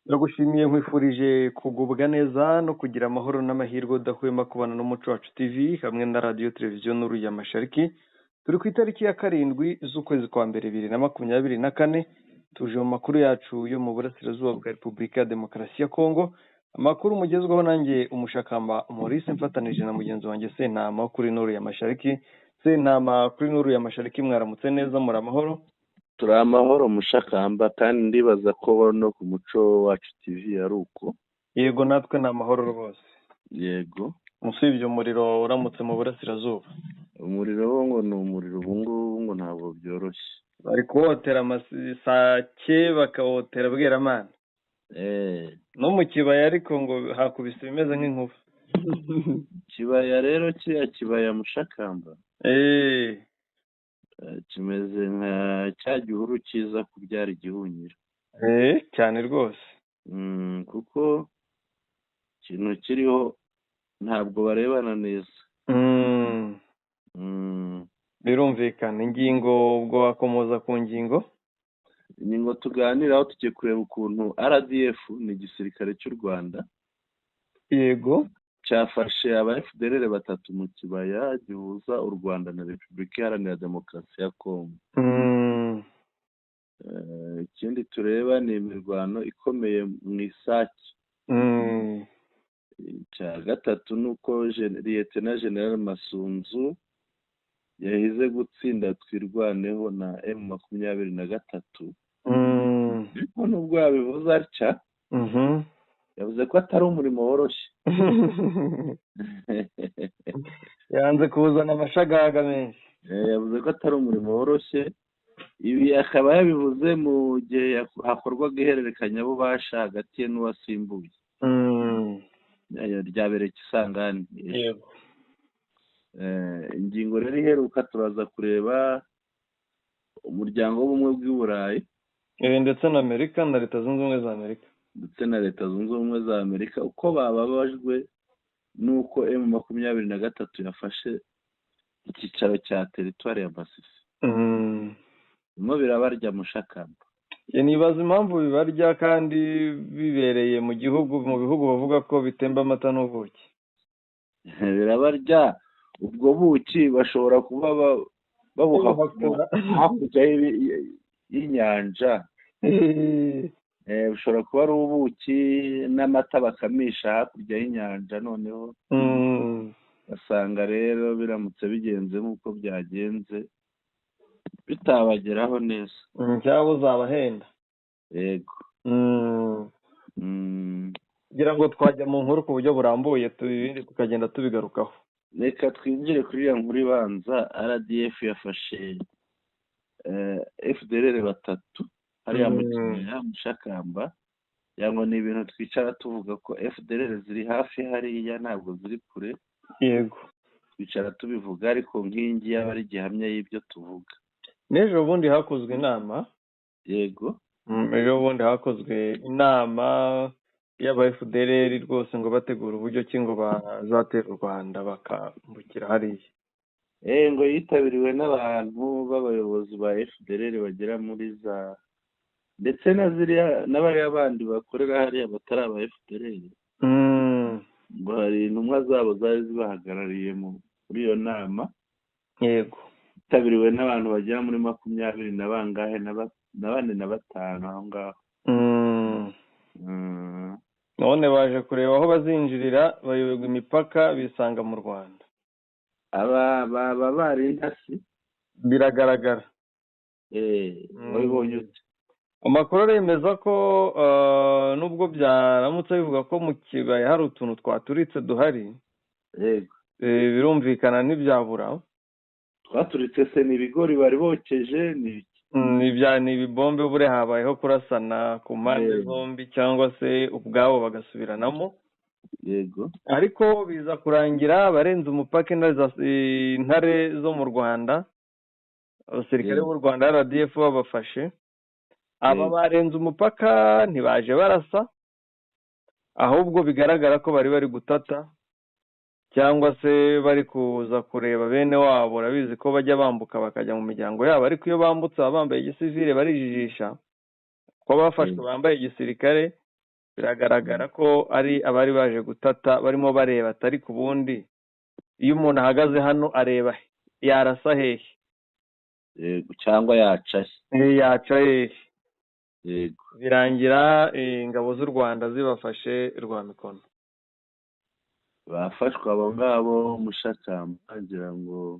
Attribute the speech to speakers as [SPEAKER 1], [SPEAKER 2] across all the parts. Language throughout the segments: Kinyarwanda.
[SPEAKER 1] Ndagushimiye nkwifurije kugubwa neza no kugira amahoro n'amahirwe udahwema kubana n'umuco wacu TV hamwe na radiyo televiziyo Nuru ya Mashariki. Turi ku itariki ya 7 z'ukwezi kwa mbere 2024, tuje mu makuru yacu yo mu burasirazuba bwa Repubulika ya Demokarasi ya Kongo. Amakuru mugezweho nanjye umushakamba Maurice mfatanije na mugenzi wanjye Sentama kuri Nuru ya Mashariki. Sentama kuri Nuru ya Mashariki, mwaramutse neza, muri amahoro?
[SPEAKER 2] Turi amahoro mushakamba, kandi ndibaza ko no ku muco wacu TV ari uko.
[SPEAKER 1] Yego, natwe ni amahoro rwose.
[SPEAKER 2] Yego,
[SPEAKER 1] Usibye umuriro uramutse mu burasirazuba.
[SPEAKER 2] umuriro wo ngo ni umuriro ubu ngubu ngo ntabwo byoroshye.
[SPEAKER 1] Bari kuwotera amasake bakawotera bweramana. No mu kibaya ariko ngo hakubise bimeze nk'inkuba.
[SPEAKER 2] Kibaya rero kibaya mushakamba kimeze nka cya gihuru cyiza kubyara igihunyira.
[SPEAKER 1] Cyane rwose.
[SPEAKER 2] Kuko ikintu kiriho ntabwo barebana neza.
[SPEAKER 1] Birumvikana. Ingingo ubwo wakomoza ku ngingo?
[SPEAKER 2] Ingingo tuganiraho tugiye kureba ukuntu RDF ni igisirikare cy'u Rwanda.
[SPEAKER 1] Yego.
[SPEAKER 2] Cyafashe aba FDLR batatu mu kibaya gihuza u Rwanda na Repubulika Iharanira Demokarasi ya Kongo. Ikindi tureba ni imirwano ikomeye mu Isake. Icya gatatu ni uko Lieutenant General Masunzu yahize gutsinda twirwaneho na M23. Nubwo yabivuze atya, yavuze ko atari umurimo woroshye.
[SPEAKER 1] Yanze kuzana amashagaga menshi.
[SPEAKER 2] Yavuze ko atari umurimo woroshye. Ibi akaba yabivuze mu gihe hakorwaga ihererekanyabubasha hagati ye n'uwasimbuye. Ryabereye Kisangani.
[SPEAKER 1] Yego.
[SPEAKER 2] Ingingo rero iheruka turaza kureba umuryango w'ubumwe bw'i Burayi
[SPEAKER 1] ndetse na Amerika na Leta Zunze Ubumwe za Amerika.
[SPEAKER 2] ndetse na Leta Zunze Ubumwe za Amerika uko bababajwe n'uko M23 yafashe icyicaro cya teritwari ya Masisi. Mo birabarya mushakamba.
[SPEAKER 1] Nibaza impamvu bibarya kandi bibereye mu bihugu bavuga ko bitemba amata n'ubuki.
[SPEAKER 2] Birabarya. Ubwo buki bashobora kuba babuhakura hakurya y'inyanja. Bishobora kuba ari ubuki n'amata bakamisha hakurya y'inyanja, noneho basanga rero biramutse bigenze nk'uko byagenze bitabageraho neza.
[SPEAKER 1] Cyangwa uzabahenda.
[SPEAKER 2] Yego.
[SPEAKER 1] kugira ngo twajya mu nkuru ku buryo burambuye ibindi tukagenda tubigarukaho.
[SPEAKER 2] Reka twinjire kuri ya nkuru ibanza. RDF yafashe FDLR batatu hariya mu kibaya mushakamba. Yango ni ibintu twicara tuvuga ko FDLR ziri hafi hariya, ntabwo ziri kure.
[SPEAKER 1] Yego.
[SPEAKER 2] Twicara tubivuga ariko nk'ingi yaba ari gihamya y'ibyo tuvuga.
[SPEAKER 1] N'ejo bundi hakozwe inama.
[SPEAKER 2] Yego.
[SPEAKER 1] Ejo bundi hakozwe inama y'aba FDLR rwose ngo bategura uburyo ki ngo bazatera u Rwanda bakambukira hariya.
[SPEAKER 2] Ngo yitabiriwe n'abantu b'abayobozi ba FDLR bagera muri za ndetse na ziriya n'abari abandi bakorera hariya batari aba FDLR. Ngo hari intumwa zabo zari zibahagarariye muri iyo nama.
[SPEAKER 1] Yego.
[SPEAKER 2] Yitabiriwe n'abantu bagera muri 20 na bangahe na 45 aho ngaho.
[SPEAKER 1] None baje kureba aho bazinjirira, bayoberwa imipaka bisanga mu Rwanda.
[SPEAKER 2] Aba bari intasi
[SPEAKER 1] biragaragara.
[SPEAKER 2] Wabibonye ute?
[SPEAKER 1] Amakuru aremeza ko nubwo byaramutse bivuga ko mu kibaya hari utuntu twaturitse duhari.
[SPEAKER 2] Yego.
[SPEAKER 1] Birumvikana n'ibyabura.
[SPEAKER 2] Twaturitse se ni ibigori bari bokeje ni
[SPEAKER 1] ni ibibombe bure habayeho kurasana ku mpande zombi cyangwa se ubwabo bagasubiranamo.
[SPEAKER 2] Yego.
[SPEAKER 1] Ariko biza kurangira barenze umupaka intare zo mu Rwanda, abasirikare b'u Rwanda RDF babafashe. Aba barenze umupaka ntibaje barasa, ahubwo bigaragara ko bari gutata cyangwa se bari kuza kureba bene wabo. Urabizi ko bajya bambuka bakajya mu miryango yabo, ariko iyo bambutse bambaye igisivile barijijisha. Ko bafashwe bambaye igisirikare biragaragara ko ari abari baje gutata barimo bareba atari ku bundi iyo umuntu ahagaze hano areba yarasa hehe
[SPEAKER 2] yego cyangwa yacaye
[SPEAKER 1] yaca hehe
[SPEAKER 2] yego
[SPEAKER 1] birangira ingabo z'u Rwanda zibafashe Rwamikono
[SPEAKER 2] bafashwe abo ngabo mushakamba ngira ngo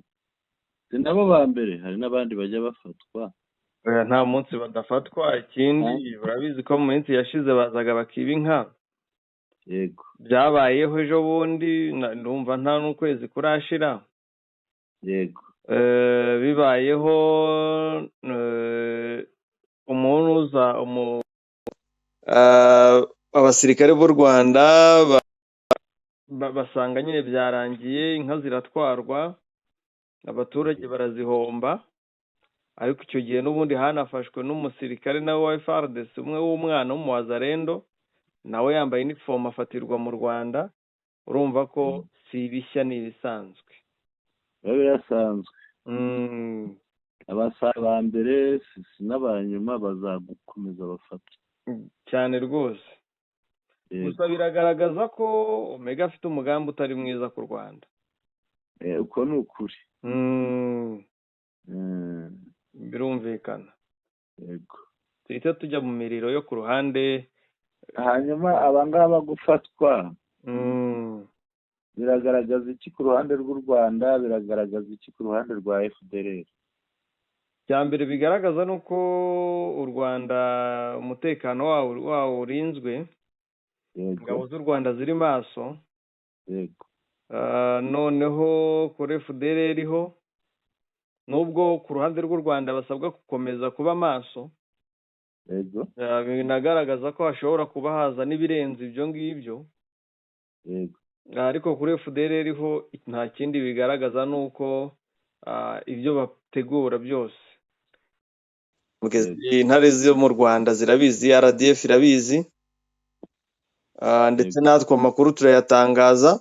[SPEAKER 2] si nabo ba mbere hari n'abandi bajya bafatwa
[SPEAKER 1] nta munsi badafatwa ikindi urabizi ko mu minsi yashize bazaga bakiba inka
[SPEAKER 2] yego
[SPEAKER 1] byabayeho ejo bundi ndumva nta n'ukwezi kurashira
[SPEAKER 2] yego
[SPEAKER 1] bibayeho umuntu uza abasirikare b'u Rwanda basanga nyine byarangiye inka ziratwarwa abaturage barazihomba ariko icyo gihe n'ubundi hanafashwe n'umusirikare nawe wa FARDC umwe w'umwana w'umuwazarendo nawe yambaye inifomu afatirwa mu Rwanda urumva ko si ibishya ni ibisanzwe
[SPEAKER 2] biba birasanzwe abasaba mbere si n'abanyuma bazagukomeza bafata
[SPEAKER 1] cyane rwose gusa biragaragaza ko Omega afite umugambi utari mwiza ku Rwanda
[SPEAKER 2] uko ni ukuri
[SPEAKER 1] birumvikana
[SPEAKER 2] yego
[SPEAKER 1] tuhita tujya mu miriro yo ku ruhande
[SPEAKER 2] hanyuma abangaba gufatwa biragaragaza iki ku ruhande rw'u Rwanda biragaragaza iki ku ruhande rwa FDLR
[SPEAKER 1] cya mbere bigaragaza ni uko u Rwanda umutekano wawo urinzwe ingabo z'u Rwanda ziri maso
[SPEAKER 2] yego
[SPEAKER 1] noneho kuri FDLR ho nubwo ku ruhande rw'u Rwanda basabwa gukomeza kuba maso
[SPEAKER 2] yego
[SPEAKER 1] binagaragaza ko hashobora kuba haza n'ibirenze ibyo ngibyo
[SPEAKER 2] yego
[SPEAKER 1] ariko kuri FDLR ho nta kindi bigaragaza nuko ibyo bategura byose intare zo mu Rwanda zirabizi RDF irabizi ndetse natwe amakuru turayatangaza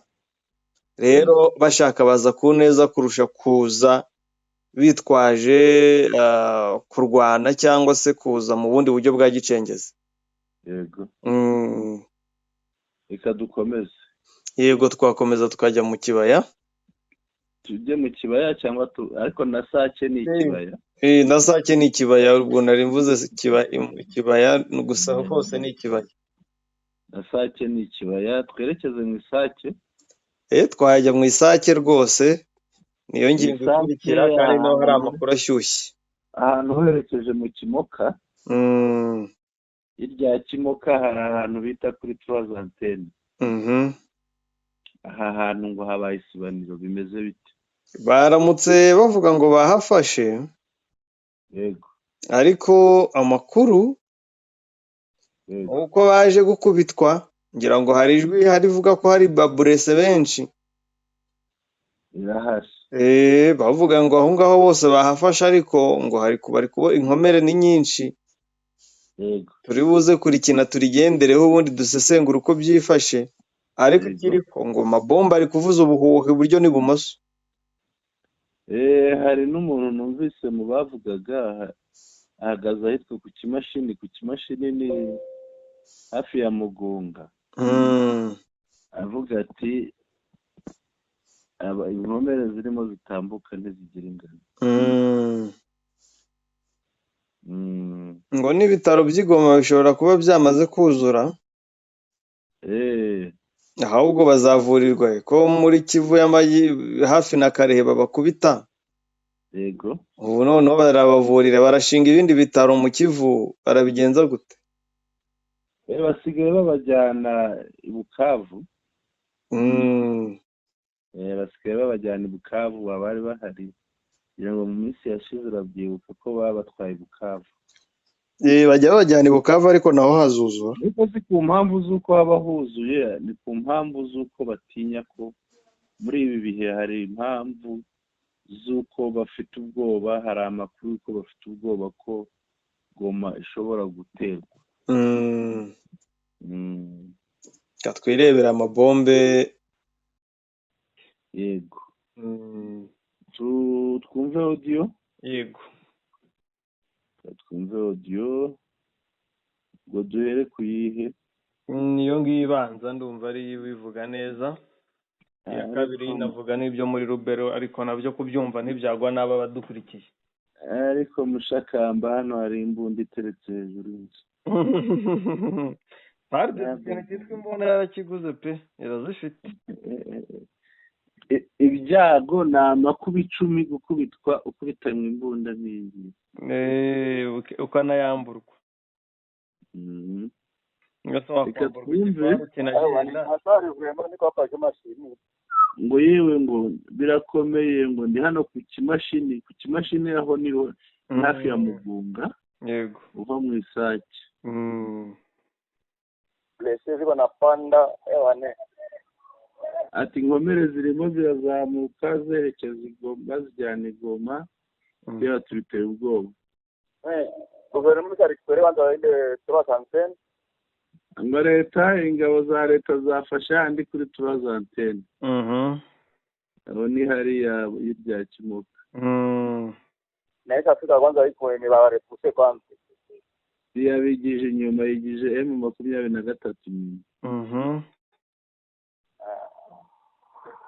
[SPEAKER 1] rero bashaka baza ku neza kurusha kuza bitwaje kurwana cyangwa se kuza mu bundi buryo bwa gicengezi
[SPEAKER 2] yego reka dukomeze
[SPEAKER 1] yego twakomeza tukajya mu kibaya
[SPEAKER 2] tujye mu kibaya cyangwa ariko na Sake ni ikibaya
[SPEAKER 1] na Sake ni ikibaya ubwo nari mvuze ikibaya gusa hose ni ikibaya
[SPEAKER 2] na Sake ni ikibaya twerekeze mu Isake
[SPEAKER 1] twajya mu Isake rwose niyo ngingo ikurikira kandi naho hari amakuru ashyushye
[SPEAKER 2] ahantu herekeje mu Kimoka hirya ya Kimoka hari ahantu bita kuri Trois Antennes aha hantu ngo habaye isibaniro bimeze bite
[SPEAKER 1] baramutse bavuga ngo bahafashe
[SPEAKER 2] yego
[SPEAKER 1] ariko amakuru uko baje gukubitwa ngira ngo hari ijwi harivuga ko hari baburese benshi
[SPEAKER 2] irahari
[SPEAKER 1] bavuga ngo aho ngaho bose bahafashe ariko ngo bari kuba inkomere ni nyinshi
[SPEAKER 2] yego
[SPEAKER 1] turi buze kurikina turigendereho ubundi dusesengura uko byifashe ariko ikiriko ngo mabomba ari kuvuza ubuhuha iburyo n'ibumoso
[SPEAKER 2] hari n'umuntu numvise mu bavugaga ahagaze ahitwa ku kimashini ni hafi ya Mugunga avuga ati inkomere zirimo zitambuka ntizigira ingano
[SPEAKER 1] ngo n'ibitaro by'Igoma bishobora kuba byamaze kuzura ahubwo bazavurirwa ko muri Kivu y'Amajyi hafi na Karehe babakubita
[SPEAKER 2] yego
[SPEAKER 1] ubu noneho barabavurira barashinga ibindi bitaro mu Kivu barabigenza gute
[SPEAKER 2] basigaye babajyana i Bukavu basigaye babajyana i Bukavu abari bahari kugira ngo mu minsi yashize urabyibuka ko babatwaye i Bukavu
[SPEAKER 1] bajya babajyana i Bukavu ariko naho hazuzura
[SPEAKER 2] ariko si ku mpamvu z'uko haba huzuye ni ku mpamvu z'uko batinya ko muri ibi bihe hari impamvu z'uko bafite ubwoba hari amakuru y'uko bafite ubwoba ko Goma ishobora guterwa
[SPEAKER 1] twirebera amabombe
[SPEAKER 2] yego twumve audio
[SPEAKER 1] yego
[SPEAKER 2] twumve audio ngo duhere kuyihe
[SPEAKER 1] niyo ngiyo ibanza ndumva ari bivuga neza. Iya kabiri navuga n'ibyo muri Rubero ariko nabyo kubyumva ntibyagwa n'aba badukurikiye.
[SPEAKER 2] ariko Mushakamba hano hari imbunda iteretse hejuru y'inzu.
[SPEAKER 1] Parde ikintu cyitwa imbunda yarakiguze pe irazifite.
[SPEAKER 2] Ibyago ni amakuba 10 gukubitwa ukubitanywe imbunda n'iyi.
[SPEAKER 1] Ukanayamburwa.
[SPEAKER 2] Reka twumve ngo yewe ngo birakomeye ngo ndi hano ku kimashini aho niho hafi ya Mugunga.
[SPEAKER 1] Yego.
[SPEAKER 2] Uva mu Isake.
[SPEAKER 3] Blessé ziko napanda ewane.
[SPEAKER 2] Ati inkomere zirimo zirazamuka zerekeza Igoma zijyana Igoma. Bya tubiteye ubwoba.
[SPEAKER 3] Guverinoma ikarikwere banza inde 300.
[SPEAKER 2] Ngo leta ingabo za leta zafasha andi kuri 300. Aho ni hariya y'irya Kimuka.
[SPEAKER 3] Na esa Afrika kwanza iko ni ba repuse kwanza.
[SPEAKER 2] Yabigije inyuma yigije M23.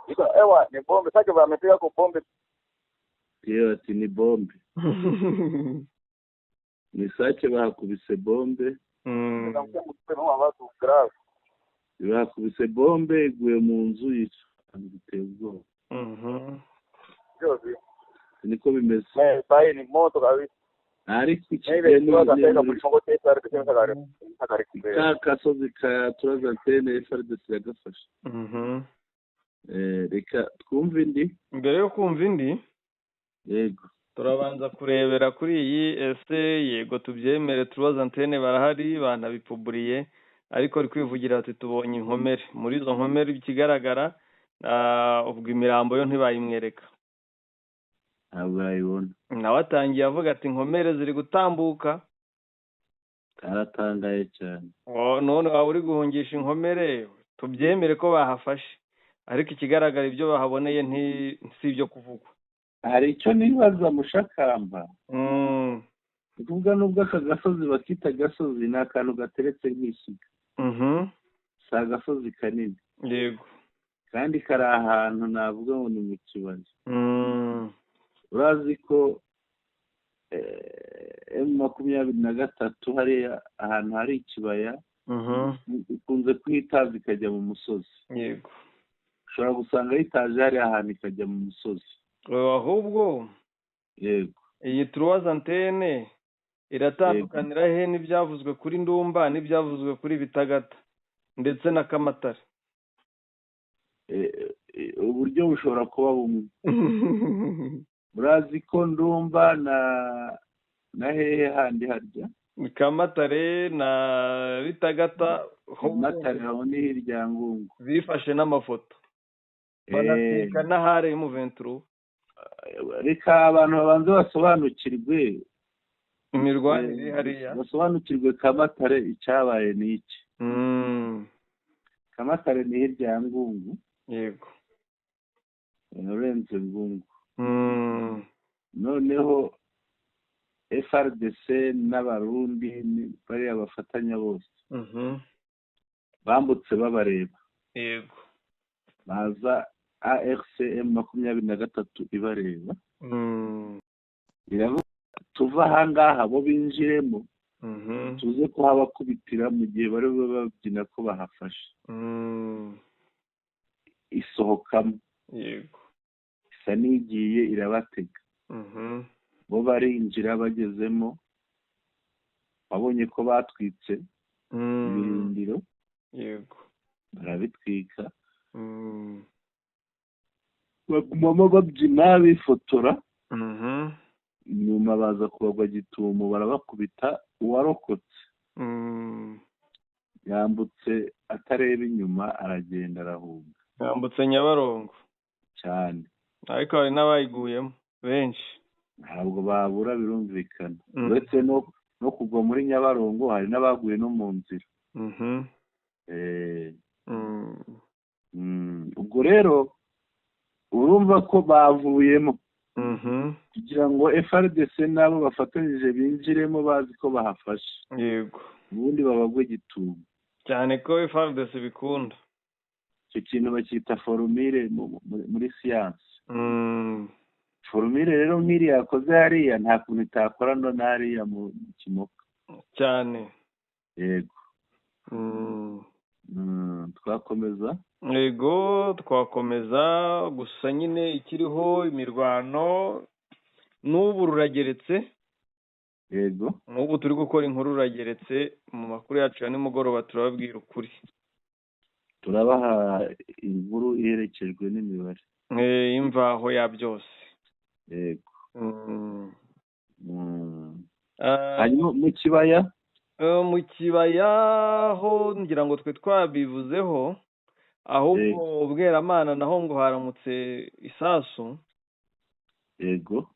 [SPEAKER 3] Iko ewa ni bombe sake wamepiga kwa bombe.
[SPEAKER 2] Iyo ati ni bombe. Ni Sake bahakubise bombe. Bahakubise bombe iguye mu nzu yiteye ubwoba. Niko bimeze.
[SPEAKER 3] Sai ni moto kabisa.
[SPEAKER 2] Ariko kasozi ka turazantene FRDC yagafashe. Reka twumve indi.
[SPEAKER 1] Mbere yo kumva indi,
[SPEAKER 2] yego
[SPEAKER 1] turabanza kurebera kuri iyi ese yego tubyemere turazantene barahari banabipuburiye ariko ari kwivugira ati tubonye inkomere muri izo nkomere ikigaragara ubwo imirambo yo ntibayimwereka.
[SPEAKER 2] Abayibona.
[SPEAKER 1] Nawe atangiye avuga ati inkomere ziri gutambuka.
[SPEAKER 2] Karatangaye cyane.
[SPEAKER 1] None waba uri guhungisha inkomere tubyemere ko bahafashe ariko ikigaragara ibyo bahaboneye si ibyo kuvugwa.
[SPEAKER 2] Hari icyo nibaza Mushakamba. Kuvuga nubwo aka gasozi bakita gasozi ni akantu gateretse nk'isiga. Si agasozi kanini.
[SPEAKER 1] Yego.
[SPEAKER 2] Kandi kari ahantu navuga ngo ni mu kibaya. Urazi ko M23 hari ahantu hari ikibaya ikunze kwitaza ikajya mu musozi.
[SPEAKER 1] Yego.
[SPEAKER 2] Ushobora gusanga yitaje hari ahantu ikajya mu musozi.
[SPEAKER 1] Ahubwo
[SPEAKER 2] yego
[SPEAKER 1] iyi turazantene iratandukanira he n'ibyavuzwe kuri Ndumba n'ibyavuzwe kuri Bitagata ndetse na Kamatare.
[SPEAKER 2] Uburyo bushobora kuba bumwe. Urazi ko Ndumba na hehe handi harya
[SPEAKER 1] Kamatare na Bitagata
[SPEAKER 2] Kamatare aho ni hirya Ngungu
[SPEAKER 1] bifashe n'amafoto banasika n'ahare mu Venturo.
[SPEAKER 2] Reka abantu babanze basobanukirwe
[SPEAKER 1] imirwanire hariya
[SPEAKER 2] basobanukirwe Kamatare icyabaye ni iki. Kamatare ni hirya Ngungu.
[SPEAKER 1] Yego.
[SPEAKER 2] Urenze Ngungu. Noneho FRDC n'abarundi bari abafatanya bose. Bambutse babareba.
[SPEAKER 1] Yego.
[SPEAKER 2] Baza ARCM 23 ibareba. Iravuga tuva ahangaha bo binjiremo. Tuze ko habakubitira mu gihe bari babyina ko bahafashe. Isohokamo.
[SPEAKER 1] Yego.
[SPEAKER 2] Isa nigiye irabatega. Bo barinjira bagezemo babonye ko batwitse ibirindiro.
[SPEAKER 1] Yego.
[SPEAKER 2] Barabitwika. Bagumamo babyina bifotora. Nyuma baza kubagwa gitumo barabakubita uwarokotse. Yambutse atareba inyuma aragenda arahunga.
[SPEAKER 1] Yambutse Nyabarongo
[SPEAKER 2] cyane.
[SPEAKER 1] Ariko hari n'abayiguyemo benshi.
[SPEAKER 2] Ntabwo babura birumvikana. Uretse no kugwa muri Nyabarongo hari n'abaguye no mu nzira. Ubwo rero urumva ko bavuyemo kugira ngo FRDC nabo bafatanyije binjiremo bazi ko bahafashe.
[SPEAKER 1] Yego.
[SPEAKER 2] Ubundi babagwe gitumo.
[SPEAKER 1] cyane ko FARDC bikunda.
[SPEAKER 2] icyo kintu bacyita formule muri siyansi. Formule rero nk'iri yakoze hariya nta kuntu itakora no hariya mu kimoka
[SPEAKER 1] cyane.
[SPEAKER 2] yego. Twakomeza.
[SPEAKER 1] Yego twakomeza, gusa nyine ikiriho imirwano n'ubu rurageretse.
[SPEAKER 2] Yego.
[SPEAKER 1] N'ubu turi gukora inkuru rurageretse, mu makuru yacu ya nimugoroba turababwira ukuri.
[SPEAKER 2] Turabaha inkuru iherekejwe n'imibare.
[SPEAKER 1] Imvaho ya byose.
[SPEAKER 2] Yego. Hanyuma mu kibaya?
[SPEAKER 1] Mu kibaya ho ngira ngo twe twabivuzeho, ahubwo Bweramana naho ngo haramutse isasu.
[SPEAKER 2] Yego.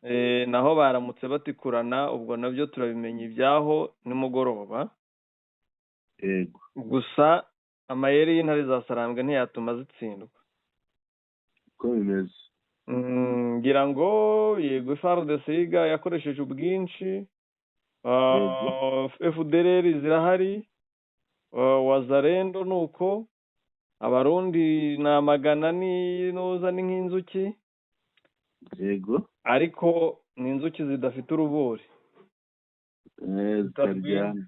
[SPEAKER 1] Naho baramutse batikurana, ubwo nabyo turabimenya ibyaho nimugoroba.
[SPEAKER 2] Yego.
[SPEAKER 1] Gusa amayeri y'intare za Sarambwe ntiyatuma zitsindwa.
[SPEAKER 2] Uko bimeze.
[SPEAKER 1] Ngira ngo yego FARDC yakoresheje ubwinshi, FDLR zirahari, Wazalendo nuko, abarundi na magana n'inoza ni nk'inzuki.
[SPEAKER 2] Yego.
[SPEAKER 1] Ariko ni inzuki zidafite urubori.
[SPEAKER 2] Zitaryana.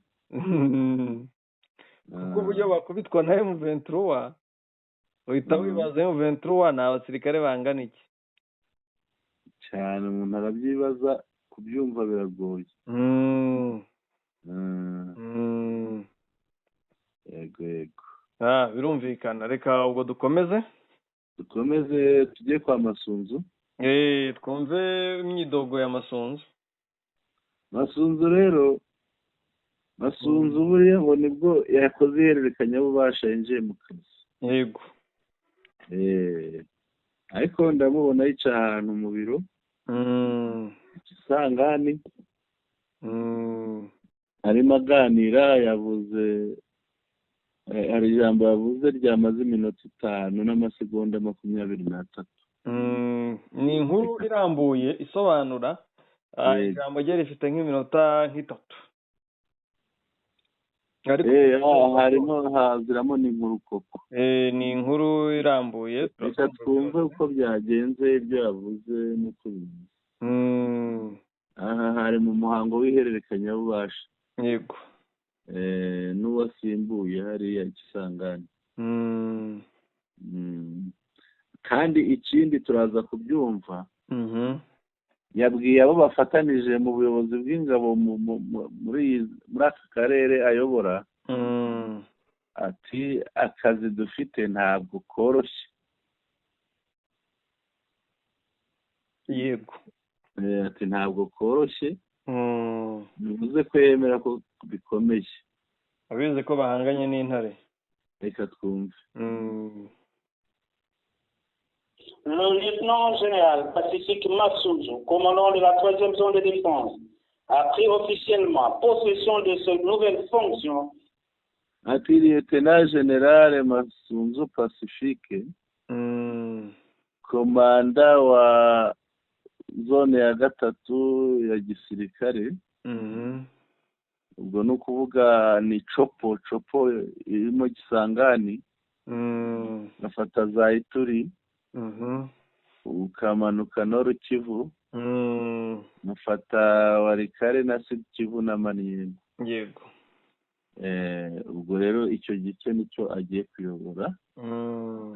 [SPEAKER 1] Kuko uburyo bakubitwa na M23 uhita wibaza M23 ni abasirikare bangana iki?
[SPEAKER 2] Cyane umuntu arabyibaza, kubyumva biragoye. Yego yego.
[SPEAKER 1] Birumvikana. Reka ubwo dukomeze
[SPEAKER 2] tujye kwa Masunzu.
[SPEAKER 1] Twumve imyidogo ya Masunzu.
[SPEAKER 2] Masunzu rero, Masunzu buriya ngo nibwo yakoze ihererekanya bubasha yinjiye mu kazi.
[SPEAKER 1] Yego.
[SPEAKER 2] Ariko ndamubona yica ahantu mu biro. Isangani. Arimo aganira, yavuze hari ijambo yavuze ryamaze iminota 5 n'amasegonda 23.
[SPEAKER 1] Ni inkuru irambuye isobanura, ijambo rye rifite nk'iminota nk'itatu.
[SPEAKER 2] Harimo haziramo n'inkuru koko.
[SPEAKER 1] Ni inkuru irambuye.
[SPEAKER 2] Reka twumve uko byagenze, ibyo yavuze n'uko bimeze. Aha hari mu muhango w'ihererekanya bubasha.
[SPEAKER 1] Yego.
[SPEAKER 2] N'uwasimbuye hariya Kisangani. Kandi ikindi turaza kubyumva. Yabwiye abo bafatanije mu buyobozi bw'ingabo muri aka karere ayobora, ati akazi dufite ntabwo koroshye.
[SPEAKER 1] Yego.
[SPEAKER 2] Ati ntabwo koroshye. Bivuze ko yemera ko bikomeye.
[SPEAKER 1] Abizi ko bahanganye n'intare.
[SPEAKER 2] Reka twumve.
[SPEAKER 4] Le lieutenant général Pacifique Masunzu, commandant de la 3e zone de défense, a pris officiellement possession de ses nouvelles fonctions.
[SPEAKER 2] Ati lieutenant général Masunzu Pacifique, komanda wa zone ya 3 ya gisirikare. Ubwo no kuvuga ni Chopo irimo Kisangani. Gafata za Ituri. Ukamanuka Nord Kivu. Mufata Warikare na Sud Kivu na Maniema.
[SPEAKER 1] Yego.
[SPEAKER 2] Ubwo rero icyo gice nicyo agiye kuyobora.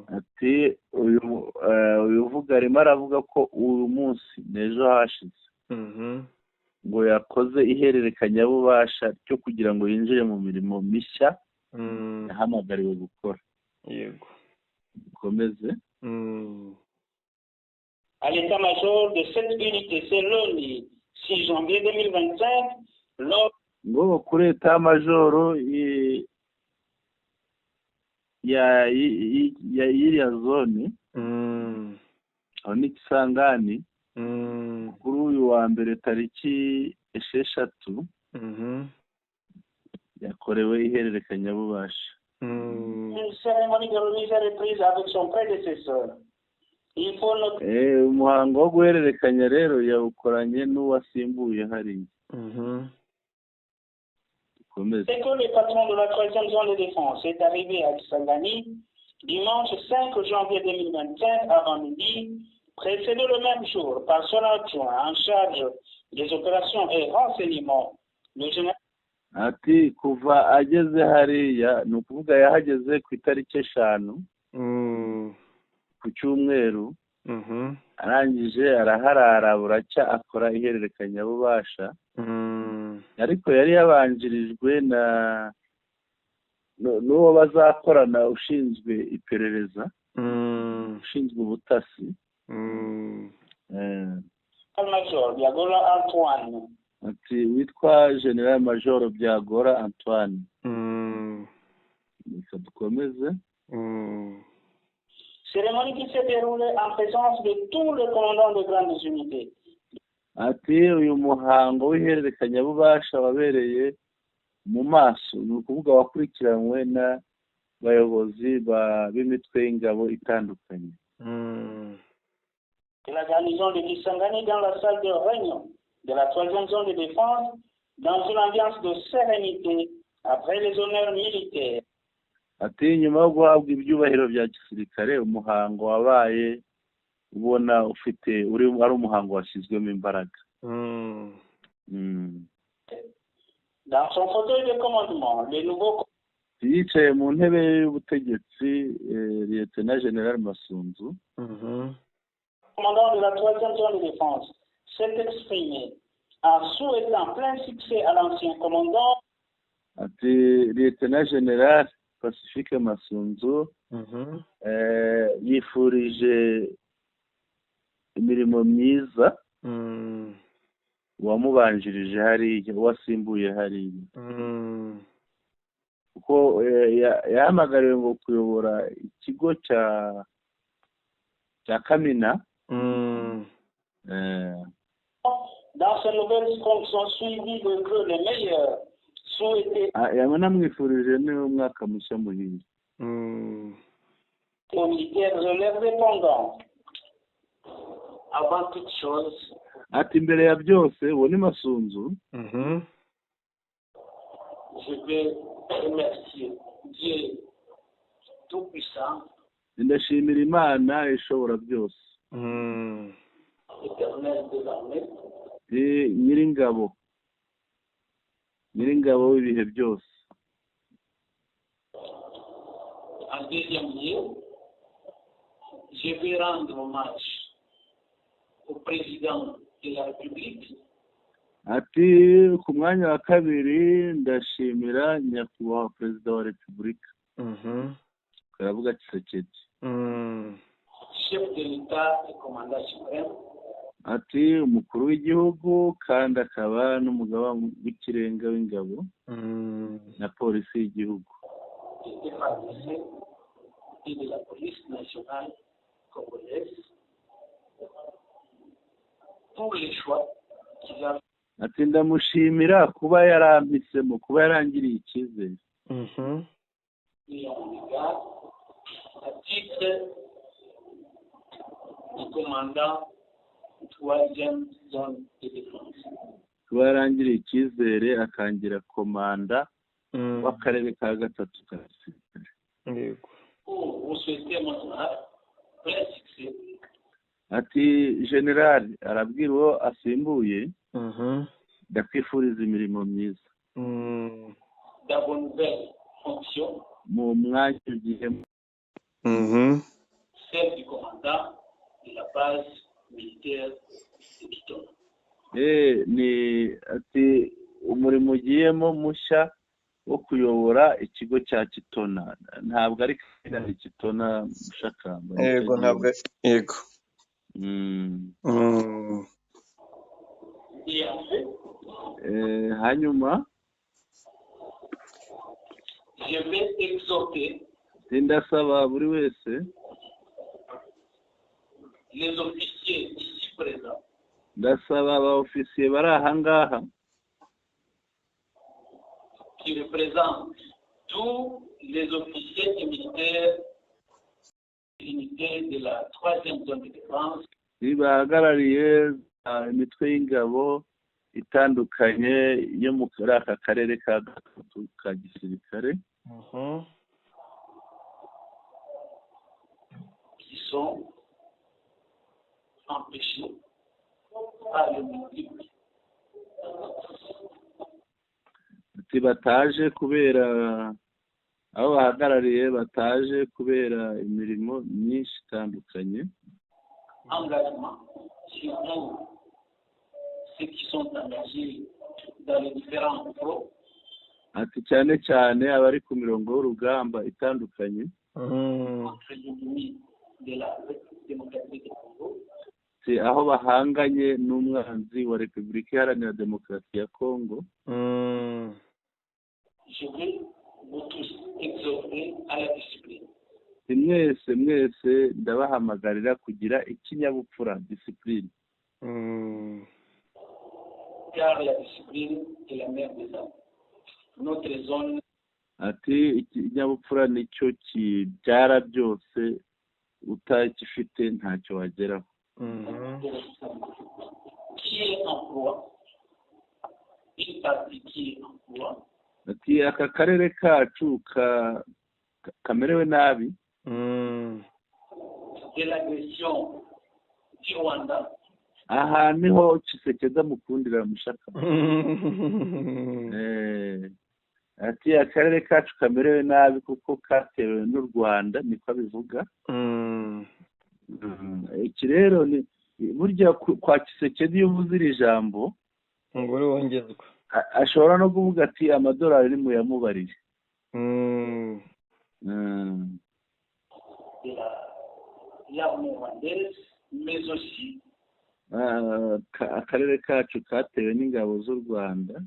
[SPEAKER 2] Ati uyu uvuga arimo aravuga ko uyu munsi n'ejo hashize ngo yakoze ihererekanya bubasha cyo kugira ngo yinjire mu mirimo mishya yahamagariwe gukora.
[SPEAKER 1] Yego.
[SPEAKER 2] Komeze.
[SPEAKER 4] À l'état-major de cette unité, c'est lundi 6 janvier 2025,
[SPEAKER 2] ngo kuri état-major ya iriya zone aho ni Kisangani, kuri uyu wa mbere tariki 6 yakorewe ihererekanya bubasha.
[SPEAKER 4] une cérémonie de remise et reprise avec son prédécesseur. Il faut noter.
[SPEAKER 2] Umuhango wo guhererekanya rero yawukoranye n'uwasimbuye hariya.
[SPEAKER 4] C'est que le patron de la 3e zone de défense est arrivé à Kisangani dimanche 5 janvier 2025 avant midi, précédé le même jour par son adjoint en charge des opérations et renseignements, le général.
[SPEAKER 2] Ati kuva ageze hariya ni ukuvuga yahageze ku itariki 5 ku cyumweru, arangije araharara buracya akora ihererekanyabubasha, ariko yari yabanjirijwe n'uwo bazakorana ushinzwe iperereza, ushinzwe ubutasi,
[SPEAKER 4] Major Byagora Antoine.
[SPEAKER 2] Ati witwa General Major Byagora Antoine. Reka dukomeze.
[SPEAKER 4] Cérémonie qui s'est déroulée en présence de tout le commandant de grandes unités.
[SPEAKER 2] Ati uyu muhango w'ihererekanyabubasha wabereye mu maso, ni ukuvuga wakurikiranywe n'abayobozi b'imitwe y'ingabo itandukanye.
[SPEAKER 4] La garnison de Kisangani dans la salle de réunion de la 3e zone de défense dans une ambiance de sérénité après les honneurs militaires.
[SPEAKER 2] Ati nyuma yo guhabwa ibyubahiro bya gisirikare, umuhango wabaye ubona ari umuhango washyizwemo imbaraga.
[SPEAKER 4] Dans son fauteuil de commandement, le nouveau
[SPEAKER 2] yicaye mu ntebe y'ubutegetsi, Lieutenant General Masunzu,
[SPEAKER 4] commandant de la 3e zone de défense, s'est exprimé en souhaitant plein succès à l'ancien commandant.
[SPEAKER 2] Ati Lieutenant General Pacifique Masunzu yifurije imirimo myiza uwamubanjirije hariya, uwasimbuye hariya, kuko yahamagariwe ngo kuyobora ikigo cya Kamina.
[SPEAKER 4] Dans ces nouvelles fonctions suivies de que les meilleurs souhaitaient
[SPEAKER 2] yamwifurije n'umwaka mushya muhire.
[SPEAKER 4] Aux militaires leur répondant avant toute chose.
[SPEAKER 2] Ati mbere ya byose uwo ni Masunzu.
[SPEAKER 4] Je vais remercier Dieu Tout-Puissant.
[SPEAKER 2] Ndashimira Imana ishobora byose.
[SPEAKER 4] Éternel des armées.
[SPEAKER 2] Nyiringabo w'ibihe byose.
[SPEAKER 4] En deuxième lieu, je vais rendre hommage au président de la République.
[SPEAKER 2] Ati ku mwanya wa kabiri ndashimira nyakubahwa perezida wa Repubulika. Karavuga Tshisekedi.
[SPEAKER 4] Chef de l'État et commandant suprême.
[SPEAKER 2] Ati umukuru w'igihugu kandi akaba n'umugaba w'ikirenga w'ingabo na polisi y'igihugu.
[SPEAKER 4] Et de la police nationale congolaise pour les choix qu'il a.
[SPEAKER 2] Ati ndamushimira kuba yarampisemo, kuba yarangiriye icyizere.
[SPEAKER 4] Et en égard à titre du commandant 3e zone de défense.
[SPEAKER 2] Kuba yarangiriye icyizere akangira komanda w'akarere ka 3 ka gisirikare.
[SPEAKER 1] Yego.
[SPEAKER 4] Vous souhaitez maintenant plein succès.
[SPEAKER 2] Ati General arabwira uwo asimbuye ndakwifuriza imirimo myiza
[SPEAKER 4] Dans vos nouvelles fonctions,
[SPEAKER 2] mu mwanya ugiyemo,
[SPEAKER 4] celle du commandant de la base militaire de Kitona.
[SPEAKER 2] Ni ati umurimo ugiyemo mushya wo kuyobora ikigo cya Kitona, ntabwo ari Kitona Mushakamba.
[SPEAKER 1] Yego, ntabwo. Yego.
[SPEAKER 2] Hanyuma
[SPEAKER 4] je vais exhorter
[SPEAKER 2] ndasaba buri wese,
[SPEAKER 4] les officiers ici présents,
[SPEAKER 2] ndasaba abaofisiye bari aha ngaha
[SPEAKER 4] qui représentent tous les officiers et militaires unités de la 3e zone de défense,
[SPEAKER 2] bahagarariye imitwe y'ingabo itandukanye yo muri aka karere ka gatatu ka gisirikare
[SPEAKER 4] qui sont empêchés par le multiple.
[SPEAKER 2] Bataje kubera aho bahagarariye bataje kubera imirimo myinshi itandukanye.
[SPEAKER 4] Engagement, surtout ceux qui sont engagés dans les différents fronts.
[SPEAKER 2] Ati cyane cyane abari ku mirongo y'urugamba itandukanye.
[SPEAKER 4] Contre l'ennemi de la République démocratique du Congo.
[SPEAKER 2] Si aho bahanganye n'umwanzi wa Repubulika Iharanira Demokarasi ya Congo.
[SPEAKER 4] Je vais vous tous exhorter à la discipline.
[SPEAKER 2] Mwese ndabahamagarira kugira ikinyabupfura, discipline.
[SPEAKER 4] Car la discipline est la mère des hommes. Notre zone.
[SPEAKER 2] Ati ikinyabupfura nicyo kibyara byose, utakifite ntacyo wageraho.
[SPEAKER 4] Qui est emploi? Une partie qui est emploi.
[SPEAKER 2] Ati aka karere kacu kamerewe nabi.
[SPEAKER 4] De l'agression du Rwanda.
[SPEAKER 2] Aha niho Tshisekedi amukundira mushaka. Ati akarere kacu kamerewe nabi kuko katewe n'u Rwanda, niko abivuga. Iki rero ni burya kwa Tshisekedi iyo uvuze iri jambo
[SPEAKER 1] ngore wongezwa,
[SPEAKER 2] ashobora no kuvuga ati amadolari ni muyamubarire.
[SPEAKER 4] Mais aussi
[SPEAKER 2] akarere kacu katewe n'ingabo z'u Rwanda,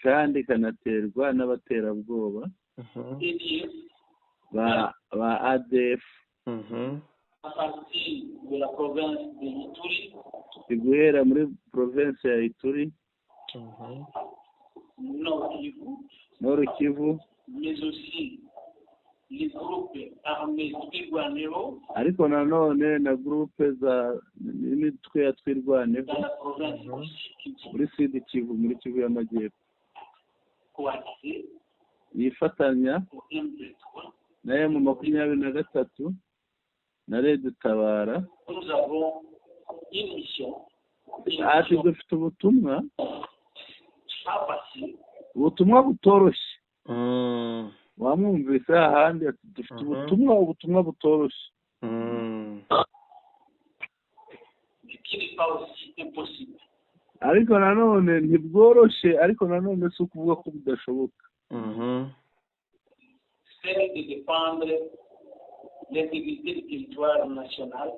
[SPEAKER 2] kandi kanaterwa n'abaterabwoba ba ADF guhera muri province ya Ituri, Nord Kivu,
[SPEAKER 4] mais aussi les groupes armés twirwaneho,
[SPEAKER 2] ariko nanone na groupe za imitwe ya twirwaneho muri Sud Kivu, muri Kivu y'Amajyepfo, yifatanya naye mu 23 na Red Tabara. Ati dufite ubutumwa butoroshye. Wamwumvise ahandi ati dufite ubutumwa butoroshye. Ariko nanone ntibworoshye, ariko nanone si ukuvuga ko budashoboka.
[SPEAKER 4] C'est de défendre l'intégrité du territoire national.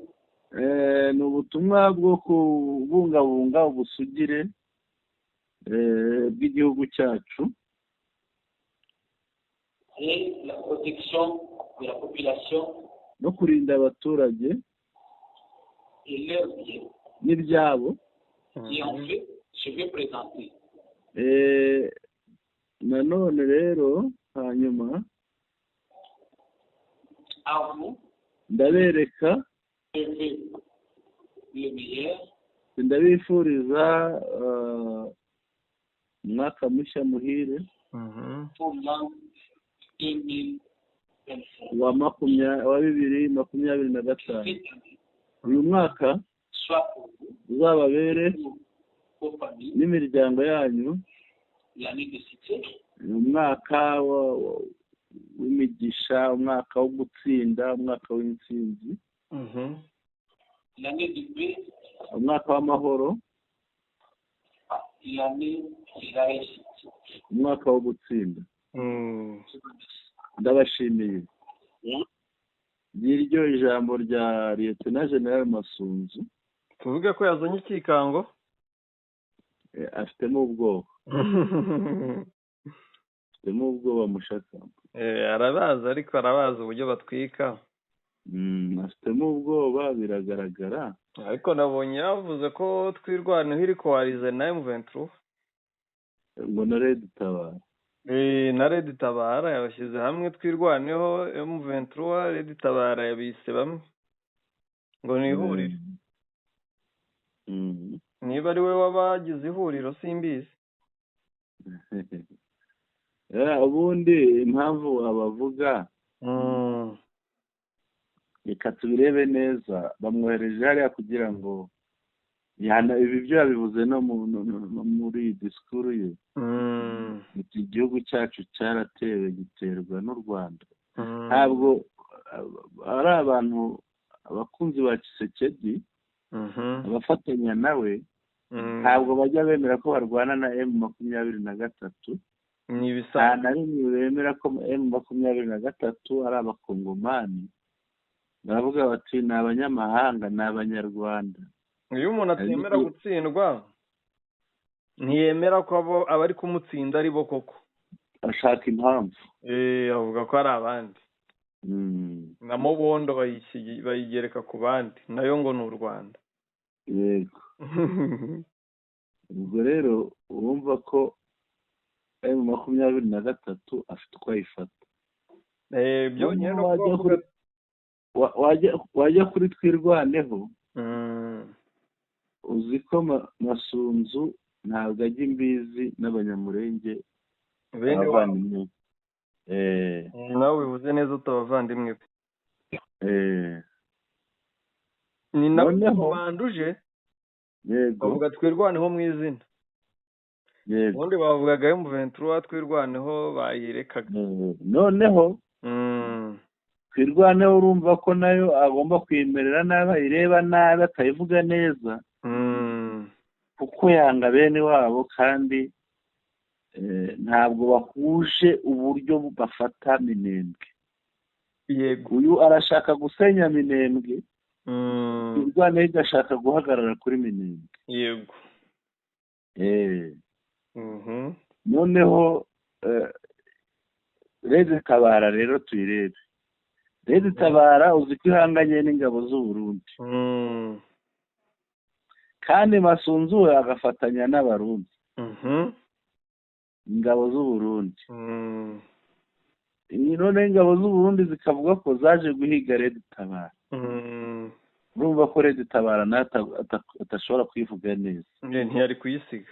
[SPEAKER 2] Ni ubutumwa bwo kubungabunga ubusugire bw'igihugu cyacu.
[SPEAKER 4] Et la protection de la population.
[SPEAKER 2] No kurinda abaturage.
[SPEAKER 4] Et leurs biens.
[SPEAKER 2] N'ibyabo.
[SPEAKER 4] Et en fait, je vais présenter.
[SPEAKER 2] Nanone rero hanyuma
[SPEAKER 4] à vous
[SPEAKER 2] ndabereka
[SPEAKER 4] le meilleur.
[SPEAKER 2] Ndabifuriza umwaka mushya muhire
[SPEAKER 4] pour l'an 2025.
[SPEAKER 2] wa 2025. Uyu mwaka uzababere n'imiryango yanyu umwaka w'imigisha, umwaka wo gutsinda, umwaka w'intsinzi, umwaka w'amahoro, umwaka wo gutsinda. Ndabashimiye. Ngiryo ijambo rya Lieutenant General Masunzu.
[SPEAKER 1] Tuvuge ko yazanye ikikango,
[SPEAKER 2] afitemo ubwoba. Afitemo ubwoba mushaka.
[SPEAKER 1] Arabaza, ariko arabaza uburyo batwika.
[SPEAKER 2] Afitemo ubwoba biragaragara.
[SPEAKER 1] Ariko nabonye yavuze ko twirwaneho iri koalize na M23.
[SPEAKER 2] Ngo na Red Tabara.
[SPEAKER 1] Na Red Tabara yabashyize hamwe, twirwaneho M23, Red Tabara yabise bamwe ngo ni ihuriro. niba ari we wabagize ihuriro simbizi.
[SPEAKER 2] ubundi impamvu abavuga reka tubirebe neza, bamwohereje hariya kugira ngo ibi byo yabivuze no muri disikuru ye. Iki gihugu cyacu cyaratewe giterwa n'u Rwanda. Ntabwo ari abantu abakunzi ba Tshisekedi abafatanya nawe ntabwo bajya bemera ko barwana na M23. nta na rimwe bemera ko M23 ari abakongomani. baravuga bati ni abanyamahanga, ni abanyarwanda.
[SPEAKER 1] iyo umuntu atemera gutsindwa ntiyemera ko abari kumutsinda ari bo koko,
[SPEAKER 2] ashaka impamvu.
[SPEAKER 1] avuga ko ari abandi. na Mobondo bayigereka ku bandi, nayo ngo ni u Rwanda.
[SPEAKER 2] Yego. ubwo rero urumva ko M23 afite uko ayifata.
[SPEAKER 1] byonyine
[SPEAKER 2] wajya kuri Twirwaneho, uzi ko Masunzu ntabwo ajya imbizi n'abanyamurenge
[SPEAKER 1] bene wabo. nawe bivuze neza utabavandimwe be. ni nabo banduje.
[SPEAKER 2] Yego.
[SPEAKER 1] bavuga Twirwaneho mu izina.
[SPEAKER 2] Yego.
[SPEAKER 1] ubundi bavugaga M23 Twirwaneho bayirekaga.
[SPEAKER 2] noneho Twirwaneho urumva ko nayo agomba kwimerera nabi, ayireba nabi, atayivuga neza, kuko yanga bene wabo kandi ntabwo bahuje uburyo bafata Minembwe.
[SPEAKER 1] Yego.
[SPEAKER 2] uyu arashaka gusenya Minembwe, Twirwaneho igashaka guhagarara kuri Minembwe.
[SPEAKER 1] Yego.
[SPEAKER 2] noneho Rede Tabara rero tuyirebe. Rede Tabara uzi ko ihanganye n'ingabo z'u Burundi, kandi Masunzu agafatanya n'Abarundi, ingabo z'u Burundi. none ingabo z'u Burundi zikavuga ko zaje guhiga Rede Tabara. urumva ko Rede Tabara atashobora kwivuga neza,
[SPEAKER 1] ntiyari kuyisiga.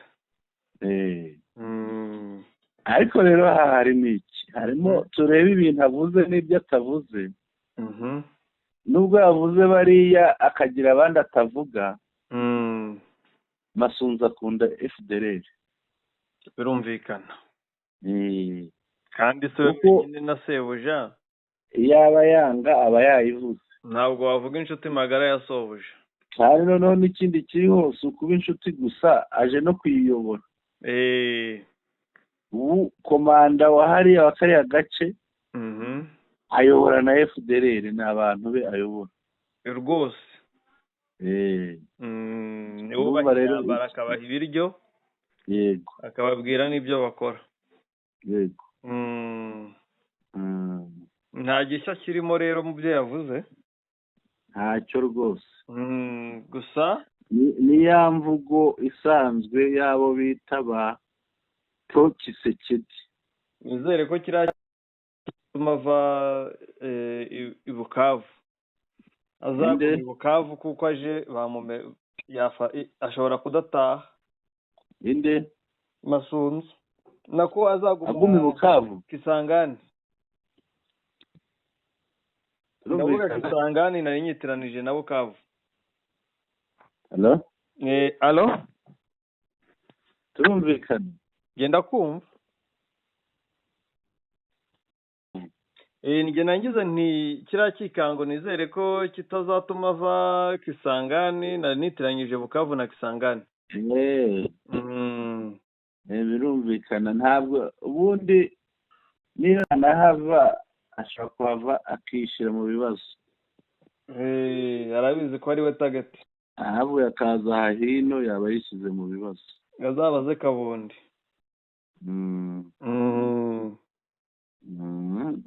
[SPEAKER 2] ariko rero harimo iki, harimo turebe ibintu avuze n'ibyo atavuze. nubwo yavuze bariya akagira abandi atavuga, Masunzu akunda FDLR,
[SPEAKER 1] birumvikana. kandi se nyine na sebuja
[SPEAKER 2] yaba yanga aba yayivuze.
[SPEAKER 1] ntabwo wavuga inshuti magara ya sobuja.
[SPEAKER 2] kandi noneho n'ikindi kiri hose ukuba inshuti gusa, aje no kuyiyobora. ubu komanda wa hariya wa kariya gace ayobora na FDLR, ni abantu be ayobora
[SPEAKER 1] rwose. nibo banyambara, akabaha ibiryo.
[SPEAKER 2] Yego.
[SPEAKER 1] akababwira n'ibyo bakora.
[SPEAKER 2] Yego.
[SPEAKER 1] nta gishya kirimo rero mu byo yavuze.
[SPEAKER 2] ntacyo rwose.
[SPEAKER 1] gusa
[SPEAKER 2] ni ya mvugo isanzwe y'abo bita ba Tshisekedi.
[SPEAKER 1] nizere ko kiratuma ava i Bukavu. azaguma i Bukavu kuko aje ashobora kudataha.
[SPEAKER 2] inde?
[SPEAKER 1] Masunzu. nako
[SPEAKER 2] aguma i Bukavu.
[SPEAKER 1] Kisangani. ndavuga Kisangani nari nyitiranije na Bukavu.
[SPEAKER 2] Hello?
[SPEAKER 1] Allo?
[SPEAKER 2] turumvikana.
[SPEAKER 1] genda kumva. nige nangize nti kiriya kikango nizere ko kitazatuma ava Kisangani, nari nitiranyije Bukavu na Kisangani.
[SPEAKER 2] birumvikana. ntabwo ubundi niba anahava ashobora kuhava akishyira mu bibazo.
[SPEAKER 1] arabizi ko ari we tagati.
[SPEAKER 2] ahavuye akaza hino yaba yishyize mu bibazo.
[SPEAKER 1] azabaze Kabundi.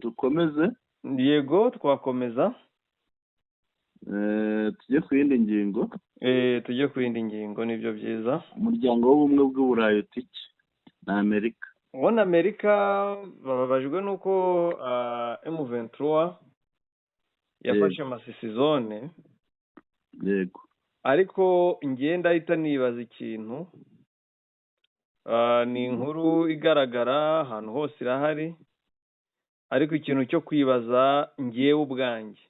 [SPEAKER 2] dukomeze.
[SPEAKER 1] yego twakomeza.
[SPEAKER 2] tujye ku yindi ngingo.
[SPEAKER 1] tujye ku yindi ngingo, nibyo byiza.
[SPEAKER 2] umuryango w'ubumwe bw'uburayi utiki na Amerika.
[SPEAKER 1] ubona Amerika bababajwe n'uko M23 yafashe Masisi zone.
[SPEAKER 2] Yego.
[SPEAKER 1] ariko ngenda ahita nibaza ikintu. Ni inkuru igaragara ahantu hose irahari, ariko ikintu cyo kwibaza ngewe ubwanjye,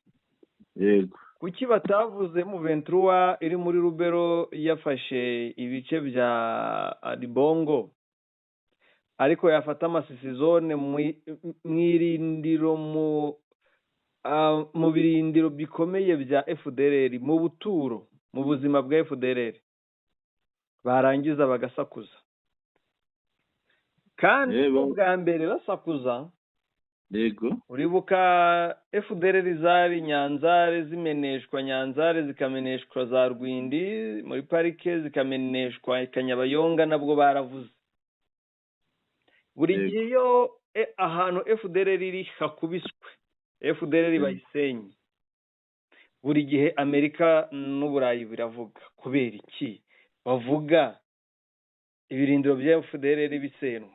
[SPEAKER 2] yego
[SPEAKER 1] kuki batavuze M23 iri muri Rubero yafashe ibice bya Ribongo, ariko yafata amasisi zone mwirindiro mu birindiro bikomeye bya FDLR, mu buturo, mu buzima bwa FDLR, barangiza bagasakuza. Kandi ubwa mbere basakuza,
[SPEAKER 2] yego
[SPEAKER 1] uribuka FDLR zari Nyanzare zimeneshwa, Nyanzare zikameneshwa za Rwindi muri parike, zikameneshwa Kanyabayonga, nabwo baravuze. Buri gihe iyo ahantu FDLR iri hakubiswe, FDLR bayisenye, buri gihe Amerika n'Uburayi biravuga. Kubera iki bavuga ibirindiro bya FDLR bisenwe?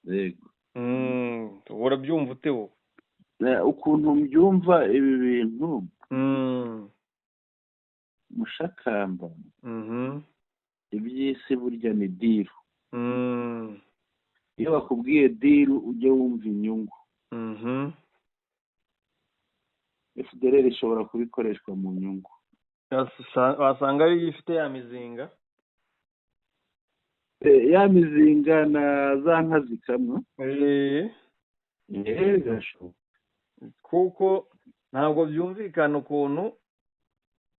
[SPEAKER 2] yego
[SPEAKER 1] urabyumva ute wowe?
[SPEAKER 2] ukuntu mbyumva ibi bintu, Mushakamba, iby'isi burya ni diru. Iyo bakubwiye diru ujye wumva inyungu. FDLR ishobora kubikoreshwa mu nyungu.
[SPEAKER 1] Wasanga ari ifite ya mizinga,
[SPEAKER 2] ya mizinga na za nka zikamwa.
[SPEAKER 1] kuko ntabwo byumvikana ukuntu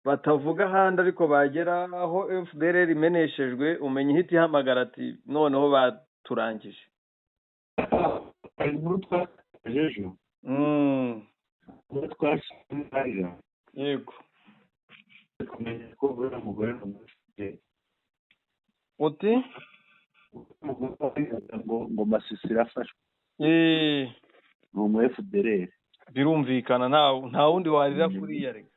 [SPEAKER 1] batavuga ahandi, ariko bagera aho FDLR imeneshejwe umenya ihita ihamagara ati noneho baturangije. Yego uti
[SPEAKER 2] ngo Masisi irafashwe ni umu FDLR.
[SPEAKER 1] birumvikana, nta wundi warira kuriya reka.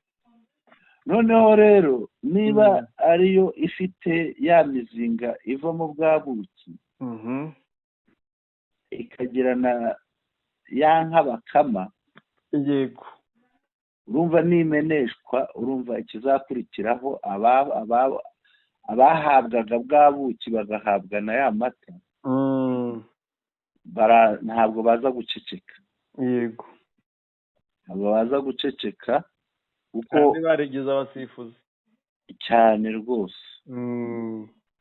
[SPEAKER 2] noneho rero niba ariyo ifite ya mizinga iva mu bwabuki, ikagira na ya nka bakama,
[SPEAKER 1] yego,
[SPEAKER 2] urumva nimeneshwa, urumva ikizakurikiraho abahabwaga bwabuki bagahabwa na ya mata, ntabwo baza guceceka.
[SPEAKER 1] yego,
[SPEAKER 2] ntabwo baza guceceka kuko
[SPEAKER 1] kandi baregeza abasifuzi
[SPEAKER 2] cyane rwose.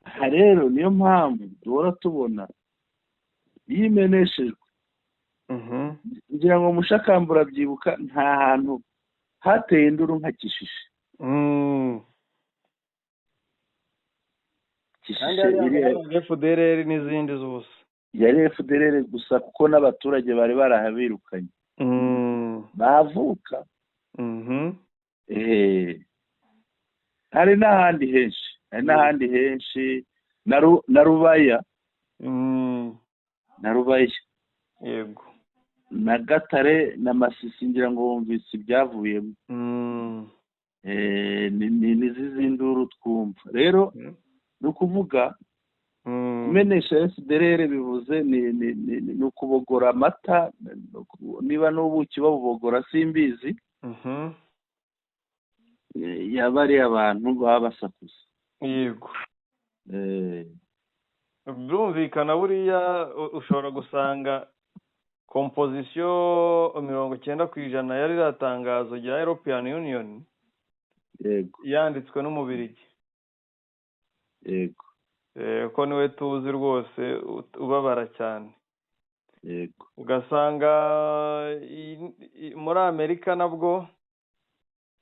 [SPEAKER 2] aha rero niyo mpamvu duhora tubona iyo imeneshejwe. ngira ngo Mushakamba urabyibuka, nta hantu hateye induru nka Kishishe.
[SPEAKER 1] Kishishe FDLR n'izindi zose
[SPEAKER 2] yari FDLR gusa, kuko n'abaturage bari barahabirukanye bavuka. hari n'ahandi henshi, na Rubaya,
[SPEAKER 1] yego,
[SPEAKER 2] na Gatare na Masisi, ngira ngo wumvise ibyavuyemo. ni zizinduru twumva rero. ni ukuvuga kumenesha FDLR bivuze ni ukubogora amata, niba n'ubuki babubogora simbizi, yaba ari abantu baba basakuza.
[SPEAKER 1] yego, birumvikana. buriya ushobora gusanga kompozisiyo 90% yari iratangazo rya European Union,
[SPEAKER 2] yego,
[SPEAKER 1] yanditswe n'Umubirigi.
[SPEAKER 2] yego,
[SPEAKER 1] ko niwe tuzi rwose ubabara cyane.
[SPEAKER 2] yego,
[SPEAKER 1] ugasanga muri Amerika nabwo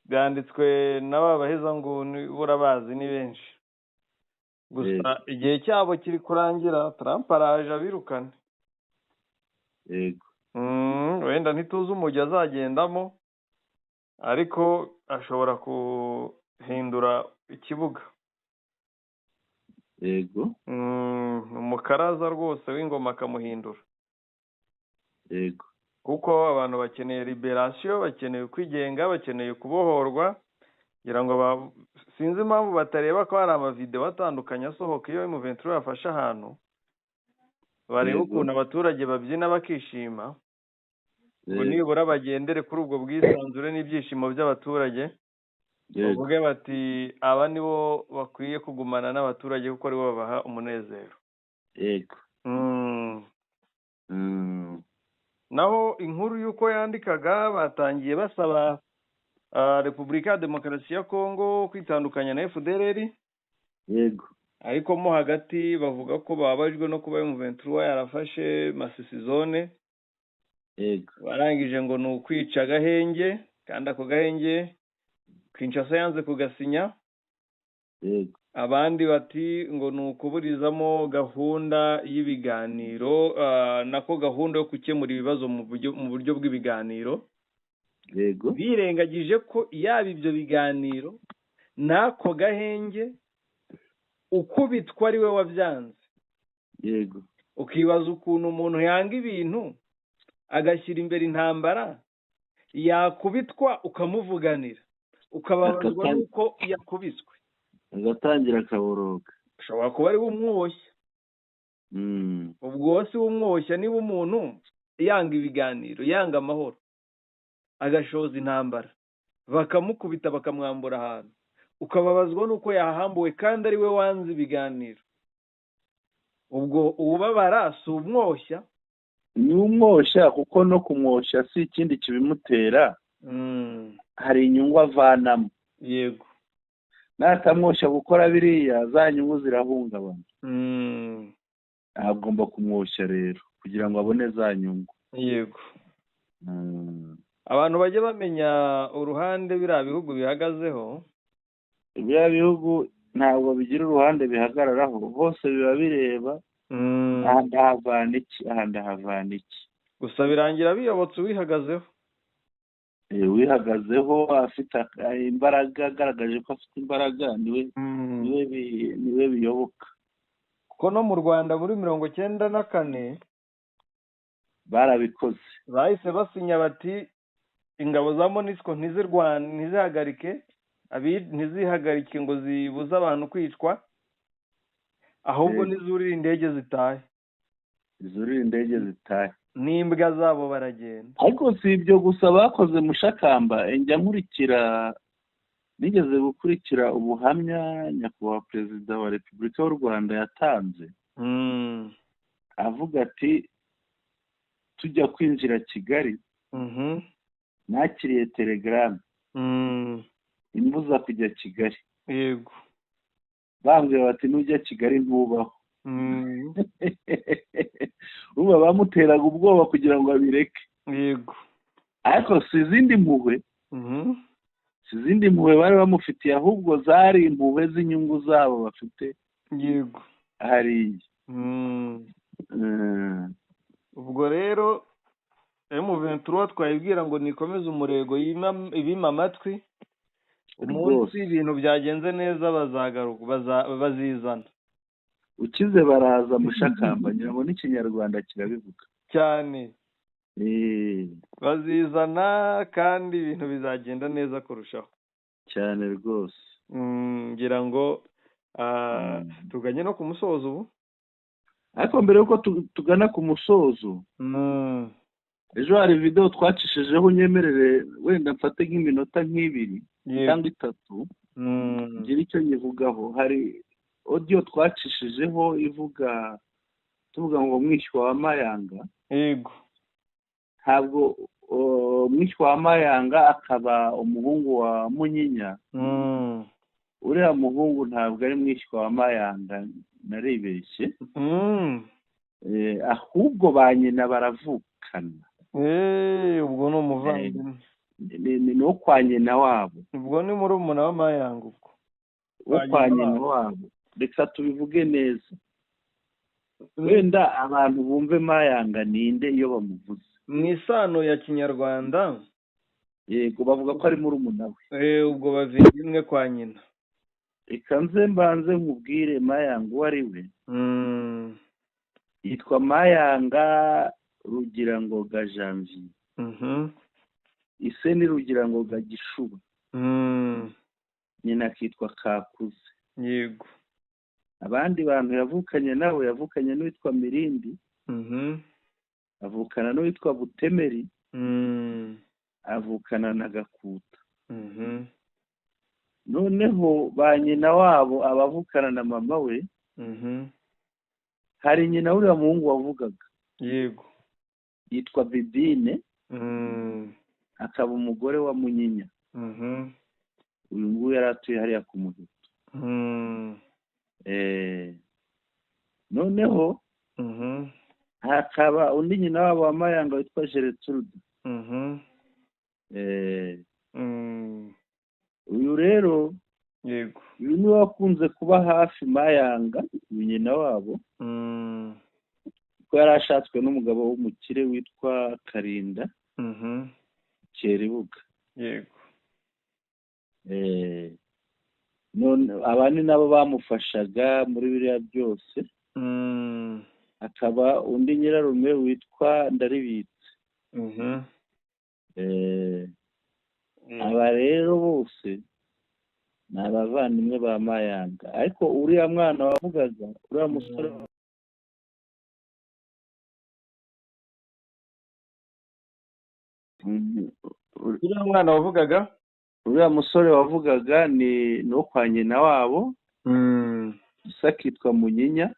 [SPEAKER 1] byanditswe n'abahezanguni, burabazi ni benshi. gusa igihe cyabo kiri kurangira, Trump araje abirukane.
[SPEAKER 2] yego,
[SPEAKER 1] wenda ntituzi umujyi azagendamo, ariko ashobora guhindura ikibuga.
[SPEAKER 2] yego,
[SPEAKER 1] umukaraza rwose w'ingoma akamuhindura.
[SPEAKER 2] yego,
[SPEAKER 1] kuko abantu bakeneye liberation, bakeneye kwigenga, bakeneye kubohorwa. ngira ngo sinzi impamvu batareba ko hari amavideo atandukanye asohoka iyo M23 yafashe ahantu, bareba ukuntu abaturage babyina bakishima, ngo nibura bagendere kuri ubwo bwisanzure n'ibyishimo by'abaturage. bavuge bati aba nibo bakwiye kugumana n'abaturage kuko aribo babaha umunezero.
[SPEAKER 2] yego.
[SPEAKER 1] Naho inkuru y'uko yandikaga batangiye basaba Repubulika ya Demokarasi ya Kongo kwitandukanya na FDLR,
[SPEAKER 2] yego,
[SPEAKER 1] ariko mo hagati bavuga ko babajwe no kuba M23 yarafashe Masisi zone.
[SPEAKER 2] yego,
[SPEAKER 1] Barangije ngo ni ukwica Gahenge, kandi ako Gahenge Kinshasa yanze kugasinya.
[SPEAKER 2] yego,
[SPEAKER 1] Abandi bati ngo ni ukuburizamo gahunda y'ibiganiro, nako gahunda yo gukemura ibibazo mu buryo bw'ibiganiro.
[SPEAKER 2] yego,
[SPEAKER 1] Birengagije ko yaba ibyo biganiro nako Gahenge ukubitwa ari we wabyanze.
[SPEAKER 2] yego,
[SPEAKER 1] Ukibaza ukuntu umuntu yanga ibintu agashyira imbere intambara, yakubitwa ukamuvuganira, ukababazwa nuko yakubiswe,
[SPEAKER 2] agatangira akaboroga.
[SPEAKER 1] ushobora kuba ari we umwoshya. Ubwo si umwoshya niba umuntu yanga ibiganiro, yanga amahoro, agashoza intambara, bakamukubita bakamwambura ahantu, ukababazwa nuko yahambuwe kandi ari we wanze ibiganiro. Ubwo ubabara si umwoshya.
[SPEAKER 2] Ni umwoshya, kuko no kumwoshya si ikindi kibimutera, hari inyungu avanamo.
[SPEAKER 1] Yego.
[SPEAKER 2] Natamwoshya gukora biriya za nyungu zirahungabana. Agomba kumwoshya rero kugira ngo abone za nyungu.
[SPEAKER 1] Yego. Abantu bajye bamenya uruhande biriya bihugu bihagazeho.
[SPEAKER 2] Biriya bihugu ntabwo bigira uruhande bihagararaho, bose biba bireba aha ndahavana iki, aha ndahavana iki.
[SPEAKER 1] Gusa birangira biyobotse uwihagazeho.
[SPEAKER 2] Wihagazeho afite imbaraga, agaragaje ko afite imbaraga, niwe biyoboka.
[SPEAKER 1] Kuko no mu Rwanda muri 1994
[SPEAKER 2] barabikoze,
[SPEAKER 1] bahise basinya bati ingabo za MONUSCO ntizihagarike ngo zibuze abantu kwicwa, ahubwo nizurira indege zitahe.
[SPEAKER 2] Izurira indege zitahe
[SPEAKER 1] n'imbwa zabo baragenda.
[SPEAKER 2] Ariko si ibyo gusa bakoze Mushakamba, nigeze gukurikira ubuhamya nyakubahwa Perezida wa Repubulika y'u Rwanda yatanze, avuga ati tujya kwinjira Kigali nakiriye telegram imbuza kujya Kigali.
[SPEAKER 1] Yego.
[SPEAKER 2] Bambwira bati nujya Kigali ntubaho. Uba bamuteraga ubwoba kugira ngo abireke.
[SPEAKER 1] Yego.
[SPEAKER 2] Ariko si izindi mpuhwe bari bamufitiye, ahubwo zari impuhwe z'inyungu zabo bafite.
[SPEAKER 1] Yego.
[SPEAKER 2] Hariya.
[SPEAKER 1] Ubwo rero M23 twayibwira ngo nikomeze umurego ibima amatwi, umunsi ibintu byagenze neza bazagaruka, bazizana.
[SPEAKER 2] Ukize baraza Mushakamba, ngira ngo n'ikinyarwanda kirabivuga
[SPEAKER 1] cyane. Bazizana kandi ibintu bizagenda neza kurushaho
[SPEAKER 2] cyane rwose.
[SPEAKER 1] Ngira ngo tuganye no ku musozo ubu.
[SPEAKER 2] Ariko mbere yuko tugana ku musozo, ejo hari video twacishijeho, nyemerere wenda mfate nk'iminota nk'ibiri cyangwa itatu ngira icyo nyivugaho. Hari audio twacishijeho tuvuga ngo mwishywa wa Mayanga.
[SPEAKER 1] Yego.
[SPEAKER 2] Ntabwo mwishywa wa Mayanga akaba umuhungu wa Munyinya. Uriya muhungu ntabwo ari mwishywa wa Mayanga, naribeshye. Ahubwo ba nyina baravukana.
[SPEAKER 1] Ubwo ni umuvandimwe.
[SPEAKER 2] Ni wo kwa nyina wabo.
[SPEAKER 1] Ubwo ni murumuna wa Mayanga ubwo.
[SPEAKER 2] Wo kwa nyina wabo. Reka tubivuge neza. Wenda abantu bumve Mayanga ninde iyo bamuvuze.
[SPEAKER 1] Mu isano ya Kinyarwanda.
[SPEAKER 2] Yego, bavuga ko ari murumuna
[SPEAKER 1] we. Ubwo bavindimwe kwa nyina.
[SPEAKER 2] Reka nze mbanze nkubwire Mayanga uwo ari we. Yitwa Mayanga Rugirangoga Janvier. Ise ni Rugirangoga Gishuba. Nyina akitwa Kakuze.
[SPEAKER 1] Yego.
[SPEAKER 2] Abandi bantu yavukanye nawe, yavukanye n'uwitwa Mirindi. Avukana n'uwitwa Butemeri. Avukana na Gakuta. noneho ba nyina wabo abavukana na mama we hari nyina uriya muhungu wavugaga
[SPEAKER 1] yego
[SPEAKER 2] yitwa Bibine akaba umugore wa Munyinya uyu nguyu yari atuye hariya ku Muheto noneho hakaba undi nyina wabo wa Mayanga witwa Gertrude uyu rero
[SPEAKER 1] yego
[SPEAKER 2] uyu niwe wakunze kuba hafi Mayanga uyu nyina wabo kuko yari ashatswe n'umugabo w'umukire witwa Karinda Cyeribuga
[SPEAKER 1] yego
[SPEAKER 2] none abandi nabo bamufashaga muri biriya byose akaba undi nyirarume witwa Ndaribitse aba rero bose ni abavandimwe ba Mayanga ariko uriya mwana wavugaga uriya musore
[SPEAKER 1] uriya mwana wavugaga
[SPEAKER 2] uriya musore wavugaga ni uwo kwa nyina wabo gusa akitwa Munyinya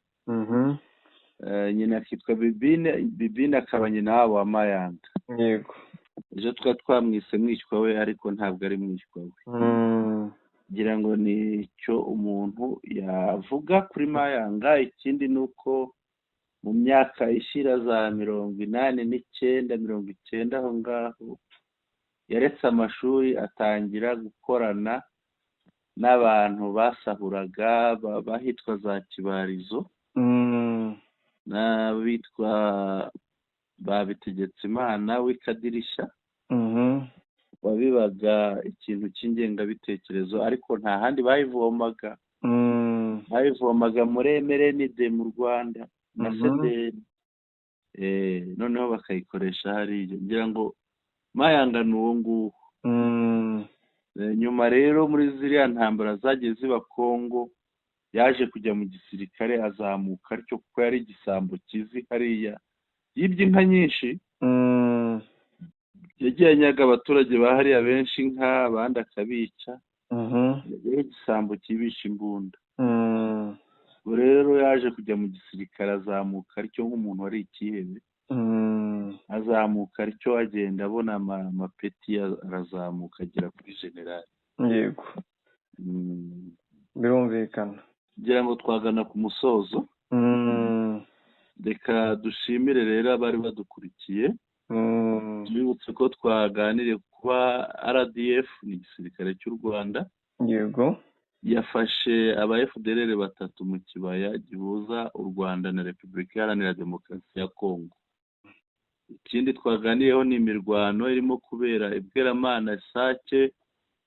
[SPEAKER 2] nyina akitwa Bibine akaba nyina wabo wa Mayanga
[SPEAKER 1] yego
[SPEAKER 2] ejo twari twamwise mwishywa we ariko ntabwo ari mwishywa we ngira ngo ni icyo umuntu yavuga kuri Mayanga. Ikindi ni uko mu myaka ishyira za 89 90 aho ngaho yaretse amashuri atangira gukorana n'abantu basahuraga bahitwa za Kibarizo n'abitwa babitegetse Imana w'Ikadirishya wabibaga ikintu cy'ingengabitekerezo ariko nta handi bayivomaga muri Emerenide mu Rwanda na Sederi noneho bakayikoresha hariya ngira ngo Mayanga ni uwo nguwo nyuma rero muri ziriya ntambara zagiye ziba Kongo yaje kujya mu gisirikare azamuka aricyo kuko yari igisambo kizi hariya yibye inka nyinshi yagenyaga abaturage bahariya benshi inka abandi akabica yari igisambo kibisha imbunda ubwo rero yaje kujya mu gisirikare azamuka aricyo nk'umuntu wari ikihebe azamuka aricyo agenda abona amapeti arazamuka agera kuri generali
[SPEAKER 1] yego birumvikana
[SPEAKER 2] kugira ngo twagana ku musozo reka dushimire rero abari badukurikiye tubibutse ko twaganiriye kuba RDF ni igisirikare cy'u Rwanda
[SPEAKER 1] yego
[SPEAKER 2] yafashe aba FDLR 3 mu kibaya gihuza u Rwanda na Repubulika Iharanira Demokarasi ya Kongo. Ikindi twaganiriyeho ni imirwano irimo kubera Ibweramana Sake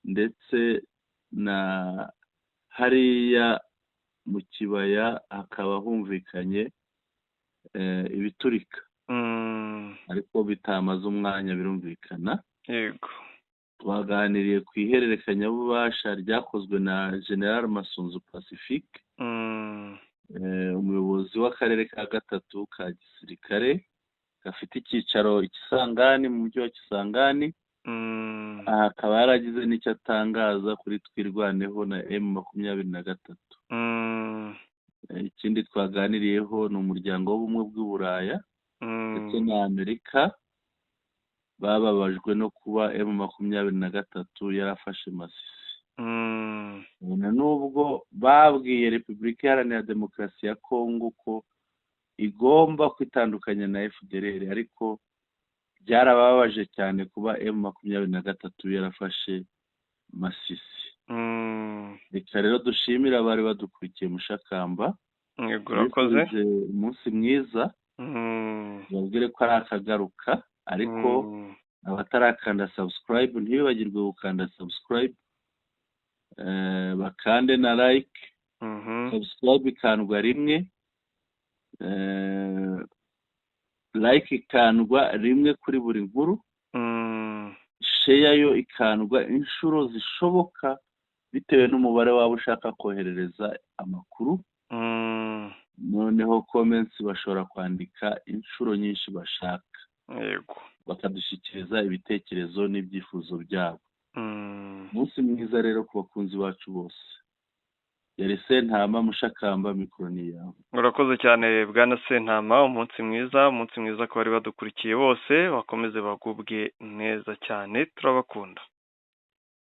[SPEAKER 2] ndetse na hariya mu kibaya hakaba humvikanye ibiturika ariko bitamaze umwanya birumvikana
[SPEAKER 1] yego
[SPEAKER 2] twaganiriye ku ihererekanyabubasha ryakozwe na General Masunzu Pacifique umuyobozi w'akarere ka gatatu ka gisirikare gafite icyicaro Kisangani mu mujyi wa Kisangani akaba yaragize n'icyo atangaza kuri Twirwaneho na M23 ikindi twaganiriyeho ni umuryango w'ubumwe bw'Uburaya ndetse na Amerika bababajwe no kuba M23 yarafashe Masisi nubwo babwiye Repubulika Iharanira Demokarasi ya Kongo ko igomba kwitandukanya na FDLR ariko byarababaje cyane kuba M23 yarafashe Masisi reka rero dushimira abari badukurikiye Mushakamba
[SPEAKER 1] yego urakoze
[SPEAKER 2] umunsi mwiza babwire ko ari akagaruka ariko abatarakanda subscribe ntibibagirwe gukanda subscribe bakande na like subscribe ikandwa rimwe like ikandwa rimwe kuri buri nkuru share yo ikandwa inshuro zishoboka bitewe n'umubare waba ushaka koherereza amakuru noneho comments bashobora kwandika inshuro nyinshi bashaka
[SPEAKER 1] yego
[SPEAKER 2] bakadushyikiriza ibitekerezo n'ibyifuzo byabo umunsi mwiza rero ku bakunzi bacu bose. Yari Sentama Mushakamba, mikoro ni yawe.
[SPEAKER 1] Urakoze cyane bwana Sentama, umunsi mwiza ku bari badukurikiye bose, bakomeze bagubwe neza cyane, turabakunda.